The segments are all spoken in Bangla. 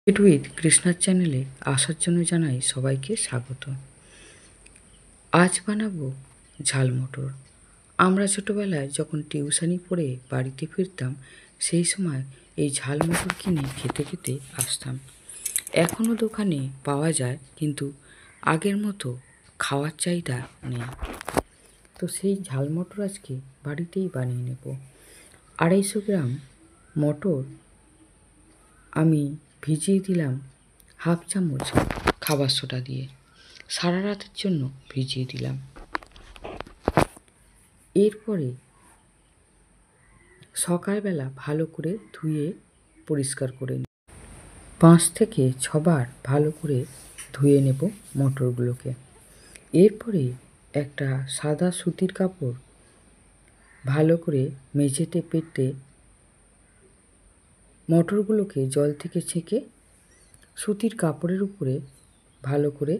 ইট উইথ কৃষ্ণার চ্যানেলে আসার জন্য জানাই সবাইকে স্বাগত। আজ বানাবো ঝাল মটর। আমরা ছোটোবেলায় যখন টিউশনি পড়ে বাড়িতে ফিরতাম সেই সময় এই ঝাল মটর কিনে খেতে খেতে আসতাম। এখনও দোকানে পাওয়া যায়, কিন্তু আগের মতো খাওয়ার চাহিদা নেই। তো সেই ঝাল মটর আজকে বাড়িতেই বানিয়ে নেব। 250 গ্রাম মটর আমি ভিজিয়ে দিলাম হাফ চামচ খাবার সোডা দিয়ে। সারা রাতের জন্য ভিজিয়ে দিলাম। এরপরে সকালবেলা ভালো করে ধুয়ে পরিষ্কার করে নিই। 5 থেকে 6 বার ভালো করে ধুয়ে নেব মটরগুলোকে। এরপরে একটা সাদা সুতির কাপড় ভালো করে মেঝেতে পেতে মটরগুলোকে জল থেকে ছেঁকে সুতির কাপড়ের উপরে ভালো করে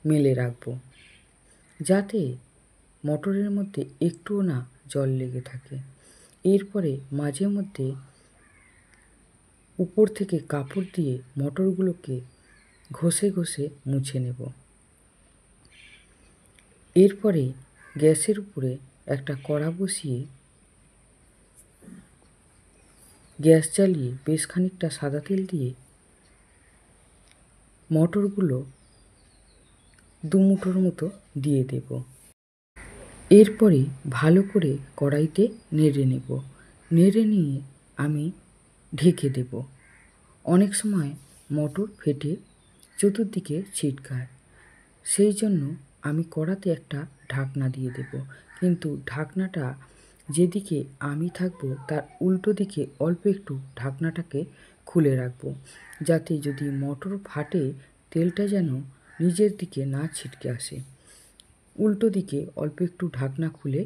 মেলে রাখবো, যাতে মটরের মধ্যে একটুও না জল লেগে থাকে। এরপরে মাঝে মধ্যে উপর থেকে কাপড় দিয়ে মটরগুলোকে ঘষে ঘষে মুছে নেব। এরপরে গ্যাসের উপরে একটা কড়া বসিয়ে গ্যাস জ্বালিয়ে বেশ খানিকটা সাদা তেল দিয়ে মটরগুলো 2 মুঠোর মতো দিয়ে দেব। এরপরে ভালো করে কড়াইতে নেড়ে নেব। নেড়ে নিয়ে আমি ঢেকে দেব। অনেক সময় মটর ফেটে চতুর্দিকে ছিটকায়, সেই জন্য আমি কড়াতে একটা ঢাকনা দিয়ে দেব। কিন্তু ঢাকনাটা যেদিকে আমি থাকবো তার উল্টো দিকে অল্প একটু ঢাকনাটাকে খুলে রাখবো, যাতে যদি মটর ফাটে তেলটা যেন নিজের দিকে না ছিটকে আসে। উল্টো দিকে অল্প একটু ঢাকনা খুলে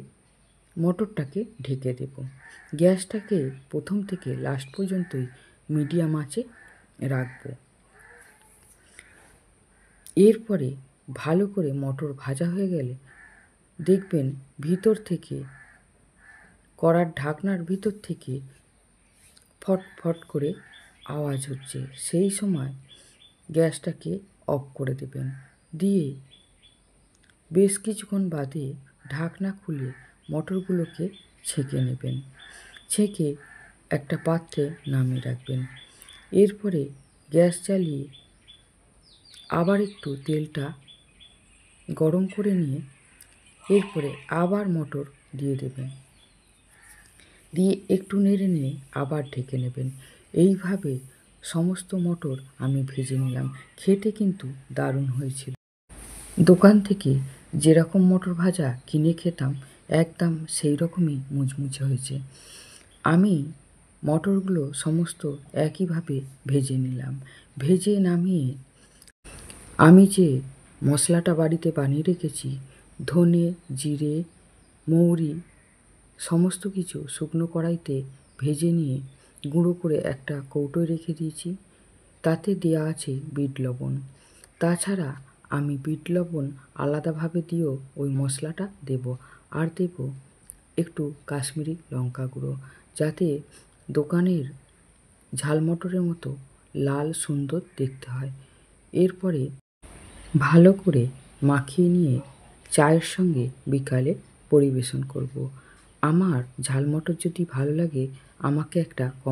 মটরটাকে ঢেকে দেব। গ্যাসটাকে প্রথম থেকে লাস্ট পর্যন্তই মিডিয়াম আঁচে রাখবো। এরপরে ভালো করে মটর ভাজা হয়ে গেলে দেখবেন ভিতর থেকে কড়ার ঢাকনার ভিতর থেকে ফট ফট করে আওয়াজ হচ্ছে। সেই সময় গ্যাসটাকে অফ করে দেবেন। দিয়ে বেশ কিছুক্ষণ বাদে ঢাকনা খুলে মটরগুলোকে ছেঁকে নেবেন। ছেঁকে একটা পাত্রে নামিয়ে রাখবেন। এরপরে গ্যাস জ্বালিয়ে আবার একটু তেলটা গরম করে নিয়ে এরপরে আবার মটর দিয়ে দেবেন। দিয়ে একটু নেড়ে নিয়ে আবার ঢেকে নেবেন। এইভাবে সমস্ত মটর আমি ভেজে নিলাম। খেতে কিন্তু দারুণ হয়েছিল। দোকান থেকে যেরকম মটর ভাজা কিনে খেতাম একদম সেই রকমই মুচমুচে হয়েছে। আমি মটরগুলো সমস্ত একইভাবে ভেজে নিলাম। ভেজে নামিয়ে আমি যে মশলাটা বাড়িতে বানিয়ে রেখেছি, ধনে, জিরে, মৌরি সমস্ত কিছু শুকনো কড়াইতে ভেজে নিয়ে গুঁড়ো করে একটা কৌটোয় রেখে দিয়েছি। তাতে দেওয়া আছে বিট লবণ। তাছাড়া আমি বিট লবণ আলাদাভাবে দিয়েও ওই মশলাটা দেব। আর দেব একটু কাশ্মীরি লঙ্কা গুঁড়ো, যাতে দোকানের ঝাল মটরের মতো লাল সুন্দর দেখতে হয়। এরপরে ভালো করে মাখিয়ে নিয়ে চায়ের সঙ্গে বিকালে পরিবেশন করব। আমার ঝাল মটর যদি ভালো লাগে আমাকে একটা